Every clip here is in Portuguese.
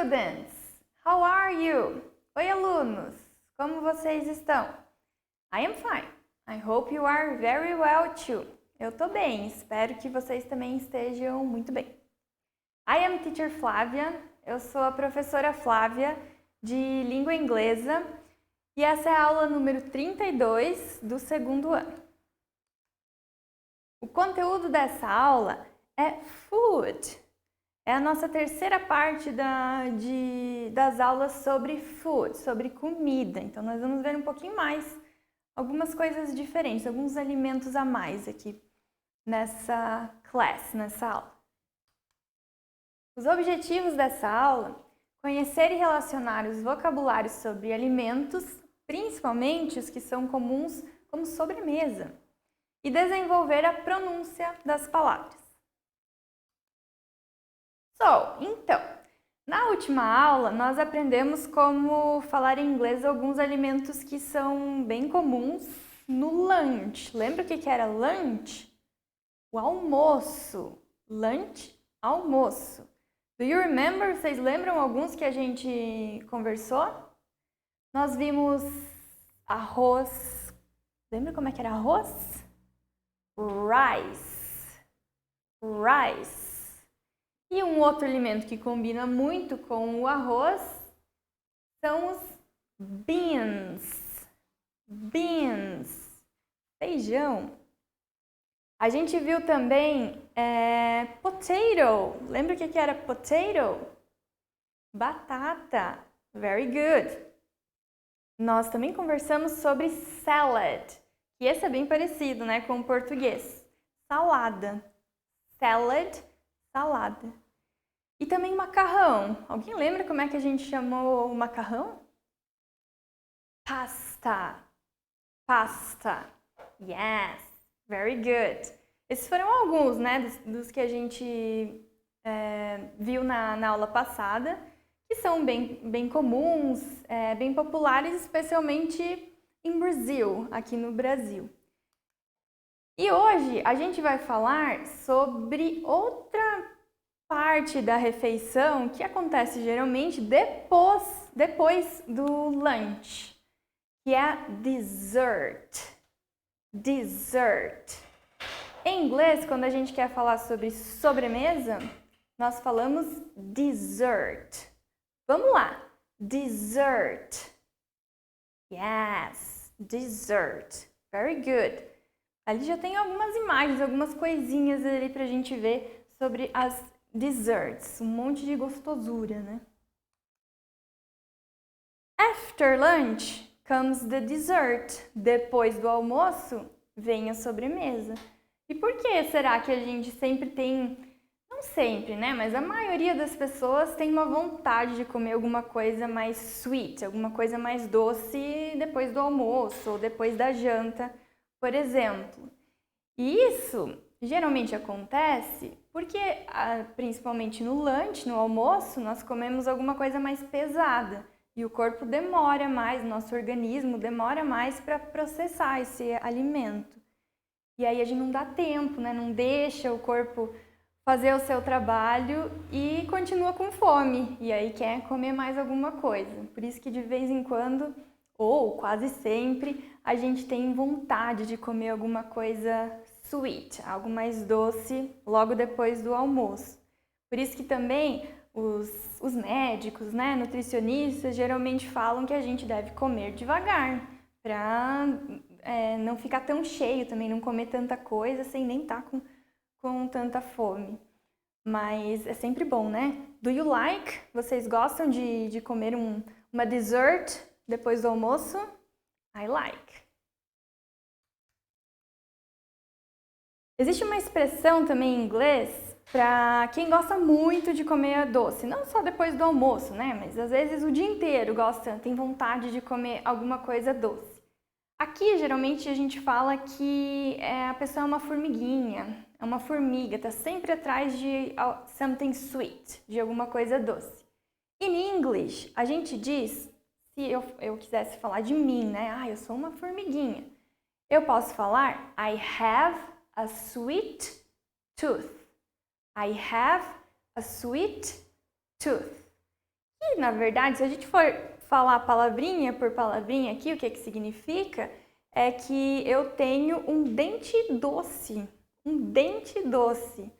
students! How are you? Oi, alunos! Como vocês estão? I am fine. I hope you are very well too. Eu tô bem, espero que vocês também estejam muito bem. I am Teacher Flávia, eu sou a professora Flávia de língua inglesa e essa é a aula número 32 do segundo ano. O conteúdo dessa aula é food. É a nossa terceira parte das aulas sobre food, sobre comida. Então, nós vamos ver um pouquinho mais, algumas coisas diferentes, alguns alimentos a mais aqui nessa class, nessa aula. Os objetivos dessa aula: conhecer e relacionar os vocabulários sobre alimentos, principalmente os que são comuns como sobremesa, e desenvolver a pronúncia das palavras. Então, na última aula nós aprendemos como falar em inglês alguns alimentos que são bem comuns no lunch. Lembra o que era lunch? O almoço. Lunch, almoço. Do you remember? Vocês lembram alguns que a gente conversou? Nós vimos arroz. Lembra como é que era arroz? Rice. Rice. E um outro alimento que combina muito com o arroz são os beans. Beans. Feijão. A gente viu também potato. Lembra o que era potato? Batata. Very good. Nós também conversamos sobre salad. E esse é bem parecido, né, com o português. Salada. Salad, salada. E também macarrão. Alguém lembra como é que a gente chamou o macarrão? Pasta. Pasta. Yes. Very good. Esses foram alguns, né, dos que a gente viu na aula passada, que são bem comuns, bem populares, especialmente em Brasil, aqui no Brasil. E hoje a gente vai falar sobre outra parte da refeição que acontece geralmente depois do lunch, que é dessert. Dessert. Em inglês, quando a gente quer falar sobre sobremesa, nós falamos dessert. Vamos lá. Dessert. Yes, dessert. Very good. Ali já tem algumas imagens, algumas coisinhas ali pra gente ver sobre as desserts. Um monte de gostosura, né? After lunch comes the dessert. Depois do almoço, vem a sobremesa. E por que será que a gente sempre tem, não sempre, né? Mas a maioria das pessoas tem uma vontade de comer alguma coisa mais sweet, alguma coisa mais doce depois do almoço ou depois da janta, por exemplo. E isso geralmente acontece porque, principalmente no lanche, no almoço, nós comemos alguma coisa mais pesada. E o corpo demora mais, nosso organismo demora mais para processar esse alimento. E aí a gente não dá tempo, né? Não deixa o corpo fazer o seu trabalho e continua com fome. E aí quer comer mais alguma coisa. Por isso que de vez em quando, ou quase sempre, a gente tem vontade de comer alguma coisa sweet, algo mais doce, logo depois do almoço. Por isso que também os médicos, né, nutricionistas, geralmente falam que a gente deve comer devagar, para não ficar tão cheio também, não comer tanta coisa sem nem estar com tanta fome. Mas é sempre bom, né? Do you like? Vocês gostam de comer uma dessert depois do almoço? I like. Existe uma expressão também em inglês para quem gosta muito de comer doce, não só depois do almoço, né? Mas às vezes o dia inteiro tem vontade de comer alguma coisa doce. Aqui, geralmente, a gente fala que a pessoa é uma formiguinha, é uma formiga, está sempre atrás de something sweet, de alguma coisa doce. In English, a gente diz, se eu quisesse falar de mim, né? Eu sou uma formiguinha. Eu posso falar, I have a sweet tooth. I have a sweet tooth. E, na verdade, se a gente for falar palavrinha por palavrinha aqui, o que que significa? É que eu tenho um dente doce. Um dente doce.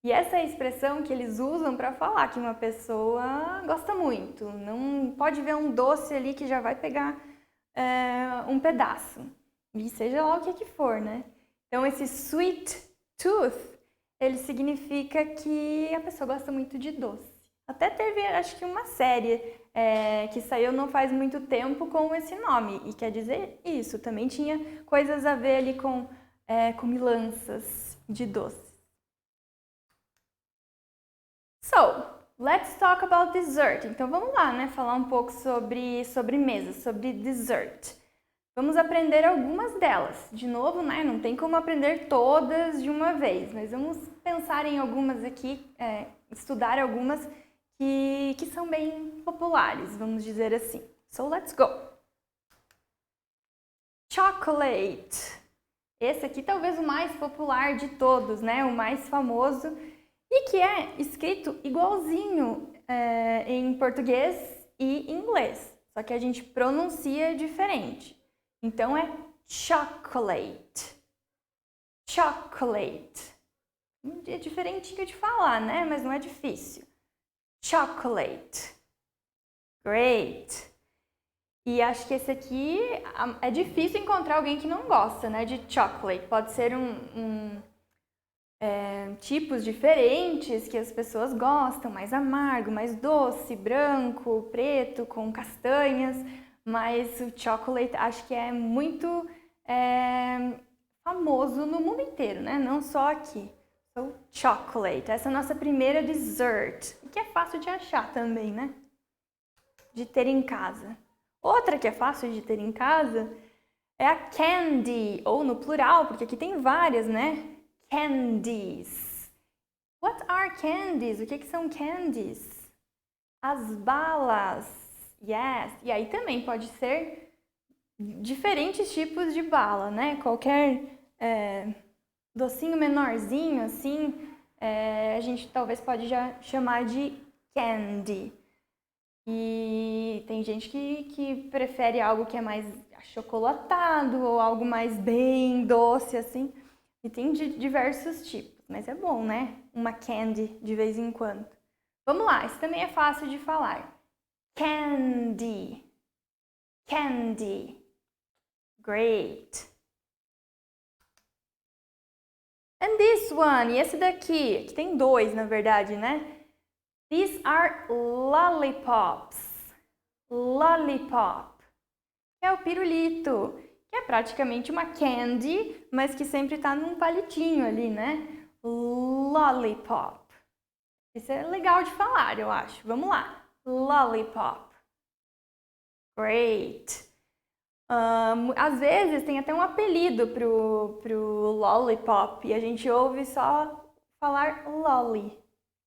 E essa é a expressão que eles usam para falar que uma pessoa gosta muito. Não pode ver um doce ali que já vai pegar um pedaço. E seja lá o que for, né? Então, esse sweet tooth, ele significa que a pessoa gosta muito de doce. Até teve, acho que uma série que saiu não faz muito tempo com esse nome. E quer dizer isso, também tinha coisas a ver ali com comilanças de doce. So, let's talk about dessert. Então vamos lá, né? Falar um pouco sobre sobremesa, sobre dessert. Vamos aprender algumas delas. De novo, né? Não tem como aprender todas de uma vez, mas vamos pensar em algumas aqui, estudar algumas que são bem populares, vamos dizer assim. So, let's go! Chocolate. Esse aqui talvez o mais popular de todos, né? O mais famoso. E que é escrito igualzinho em português e inglês, só que a gente pronuncia diferente. Então é chocolate. Chocolate. É diferentinho de falar, né? Mas não é difícil. Chocolate. Great. E acho que esse aqui é difícil encontrar alguém que não gosta, né? De chocolate. Pode ser tipos diferentes que as pessoas gostam, mais amargo, mais doce, branco, preto, com castanhas, mas o chocolate acho que é muito famoso no mundo inteiro, né? Não só aqui. So, chocolate. Essa é a nossa primeira dessert, que é fácil de achar também, né? De ter em casa. Outra que é fácil de ter em casa é a candy, ou no plural, porque aqui tem várias, né? Candies. What are candies? O que são candies? As balas. Yes. E aí também pode ser diferentes tipos de bala, né? Qualquer docinho menorzinho, assim, a gente talvez pode já chamar de candy. E tem gente que prefere algo que é mais achocolatado ou algo mais bem doce, assim. E tem de diversos tipos, mas é bom, né? Uma candy de vez em quando. Vamos lá, isso também é fácil de falar. Candy. Candy. Great. And this one, e esse daqui, que tem dois na verdade, né? These are lollipops. Lollipop. É o pirulito, que é praticamente uma candy, mas que sempre está num palitinho ali, né? Lollipop. Isso é legal de falar, eu acho. Vamos lá. Lollipop. Great. Às vezes tem até um apelido pro lollipop e a gente ouve só falar lolly.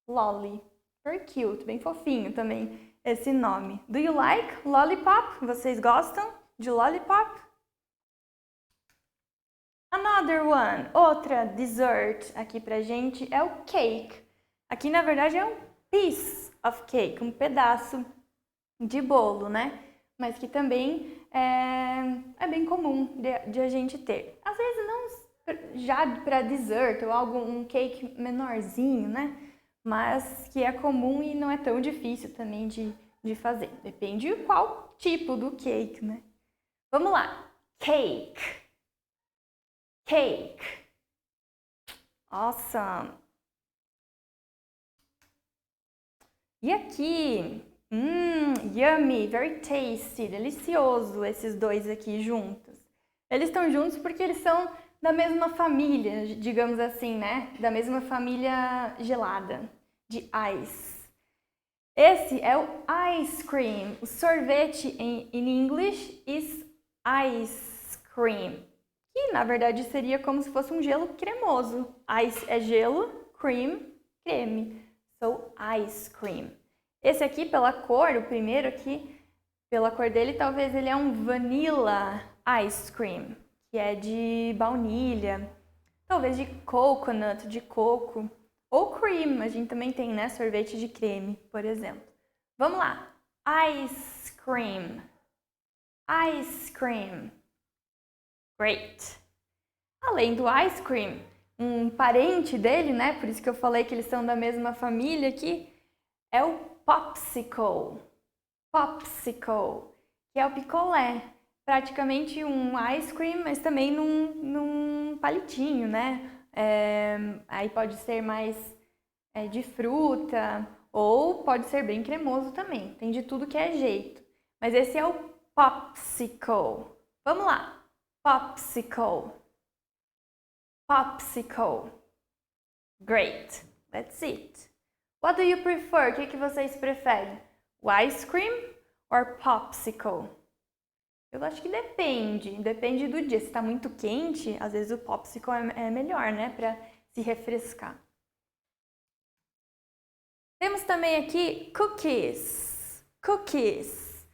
Lolly. Very cute, bem fofinho também esse nome. Do you like lollipop? Vocês gostam de lollipop? Another one, outra dessert aqui pra gente é o cake. Aqui na verdade é um piece of cake, um pedaço de bolo, né? Mas que também é bem comum de a gente ter. Às vezes não já para dessert ou um cake menorzinho, né? Mas que é comum e não é tão difícil também de fazer. Depende de qual tipo do cake, né? Vamos lá. Cake. Cake. Awesome. E aqui? Yummy, very tasty, delicioso esses dois aqui juntos. Eles estão juntos porque eles são da mesma família, digamos assim, né? Da mesma família gelada, de ice. Esse é o ice cream. O sorvete em English is ice cream. Que na verdade seria como se fosse um gelo cremoso. Ice é gelo, cream, creme. So, ice cream. Esse aqui, pela cor, o primeiro aqui, pela cor dele, talvez ele é um vanilla ice cream, que é de baunilha, talvez de coconut, de coco, ou cream, a gente também tem, né, sorvete de creme, por exemplo. Vamos lá, Ice cream. Ice cream. Great. Além do ice cream, um parente dele, né? Por isso que eu falei que eles são da mesma família aqui, é o popsicle. Popsicle, que é o picolé. Praticamente um ice cream, mas também num palitinho, né? Aí pode ser mais de fruta ou pode ser bem cremoso também. Tem de tudo que é jeito. Mas esse é o popsicle. Vamos lá. Popsicle. Popsicle. Great. That's it. What do you prefer? O que vocês preferem? O ice cream or popsicle? Eu acho que depende do dia. Se está muito quente, às vezes o popsicle é melhor, né, para se refrescar. Temos também aqui cookies. Cookies,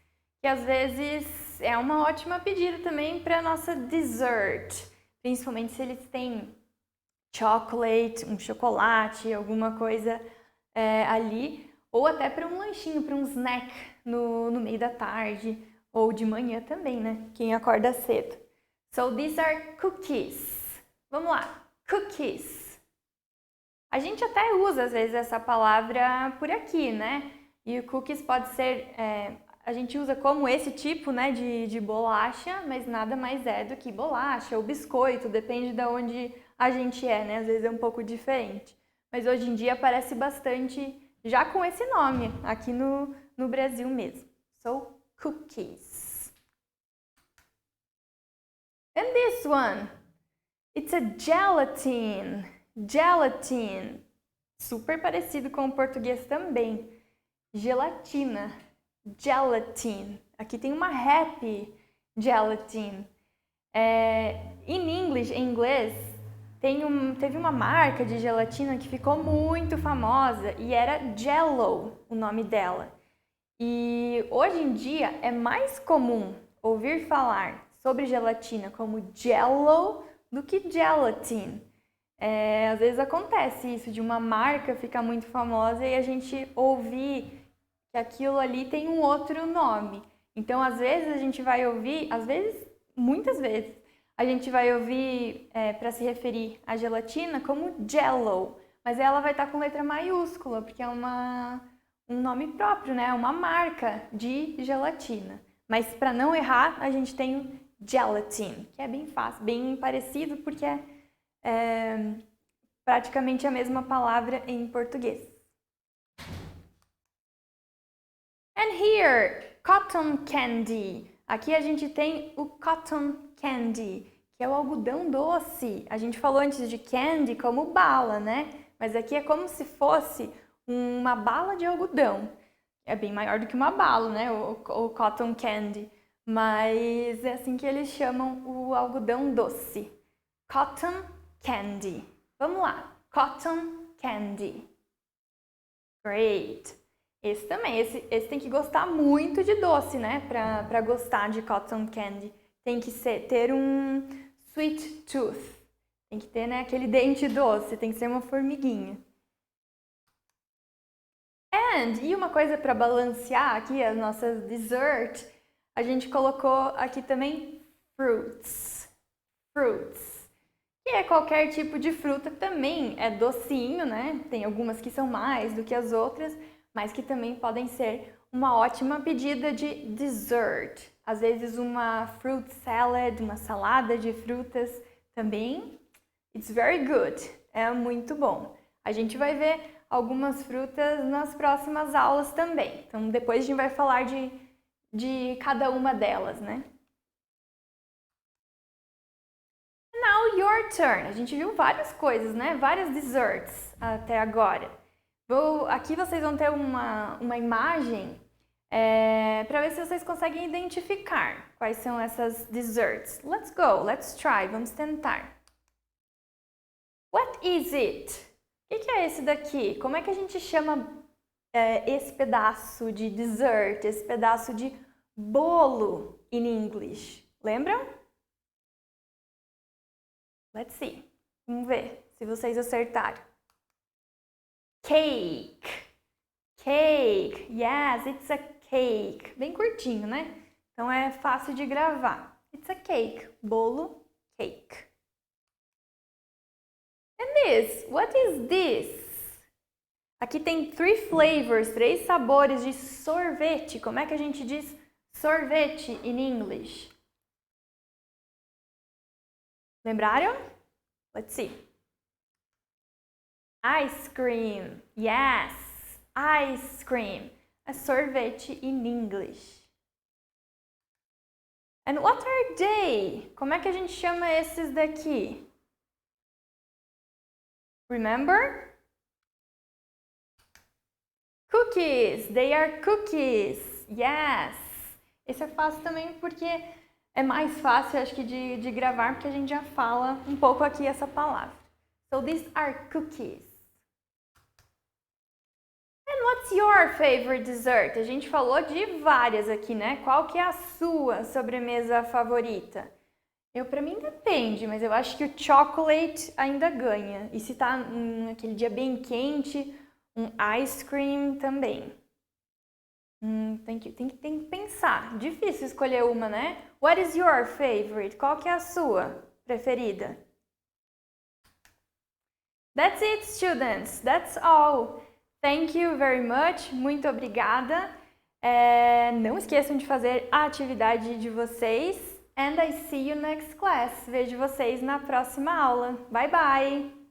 que às vezes é uma ótima pedida também para nossa dessert, principalmente se eles têm chocolate, um chocolate, alguma coisa ali, ou até para um lanchinho, para um snack no meio da tarde ou de manhã também, né? Quem acorda cedo. So these are cookies. Vamos lá, cookies. A gente até usa às vezes essa palavra por aqui, né? E o cookies pode ser, a gente usa como esse tipo, né, de bolacha, mas nada mais é do que bolacha ou biscoito, depende de onde a gente né? Às vezes é um pouco diferente. Mas hoje em dia aparece bastante já com esse nome, aqui no Brasil mesmo. So, cookies. And this one, it's a gelatin. Gelatin. Super parecido com o português também. Gelatina. Gelatin. Aqui tem uma happy gelatin. Em inglês, teve uma marca de gelatina que ficou muito famosa e era Jell-O, o nome dela. E hoje em dia é mais comum ouvir falar sobre gelatina como Jell-O do que gelatin. Às vezes acontece isso, de uma marca ficar muito famosa e a gente ouvir que aquilo ali tem um outro nome. Então, às vezes a gente vai ouvir, muitas vezes, a gente vai ouvir para se referir à gelatina como Jell-O, mas ela vai estar com letra maiúscula, porque é um nome próprio, né? Uma marca de gelatina. Mas para não errar, a gente tem o gelatin, que é bem fácil, bem parecido, porque é praticamente a mesma palavra em português. And here, cotton candy. Aqui a gente tem o cotton candy, que é o algodão doce. A gente falou antes de candy como bala, né? Mas aqui é como se fosse uma bala de algodão. É bem maior do que uma bala, né? O cotton candy. Mas é assim que eles chamam o algodão doce. Cotton candy. Vamos lá. Cotton candy. Great. Esse também. Esse tem que gostar muito de doce, né? Pra gostar de cotton candy. Tem que ter um sweet tooth. Tem que ter, né, aquele dente doce. Tem que ser uma formiguinha. E uma coisa para balancear aqui as nossas dessert, a gente colocou aqui também fruits. Fruits. Que é qualquer tipo de fruta, também é docinho, né? Tem algumas que são mais do que as outras, mas que também podem ser uma ótima pedida de dessert. Às vezes uma fruit salad, uma salada de frutas também. It's very good. É muito bom. A gente vai ver algumas frutas nas próximas aulas também. Então, depois a gente vai falar de cada uma delas, né? Now your turn. A gente viu várias coisas, né? Várias desserts até agora. Aqui vocês vão ter uma imagem para ver se vocês conseguem identificar quais são essas desserts. Let's go, let's try, vamos tentar. What is it? O que é esse daqui? Como é que a gente chama esse pedaço de dessert, esse pedaço de bolo in English? Lembram? Let's see. Vamos ver se vocês acertaram. Cake. Cake. Yes, it's a cake. Bem curtinho, né? Então é fácil de gravar. It's a cake. Bolo, cake. And this, what is this? Aqui tem 3 flavors, 3 sabores de sorvete. Como é que a gente diz sorvete in English? Lembraram? Let's see. Ice cream. Yes, ice cream. É sorvete in English. And what are they? Como é que a gente chama esses daqui? Remember? Cookies. They are cookies. Yes. Esse é fácil também porque é mais fácil, acho que, de gravar, porque a gente já fala um pouco aqui essa palavra. So these are cookies. And what's your favorite dessert? A gente falou de várias aqui, né? Qual que é a sua sobremesa favorita? Pra mim depende, mas eu acho que o chocolate ainda ganha. E se tá naquele dia bem quente, um ice cream também. Tem que pensar. Difícil escolher uma, né? What is your favorite? Qual que é a sua preferida? That's it, students. That's all. Thank you very much. Muito obrigada. Não esqueçam de fazer a atividade de vocês. And I see you next class. Vejo vocês na próxima aula. Bye, bye!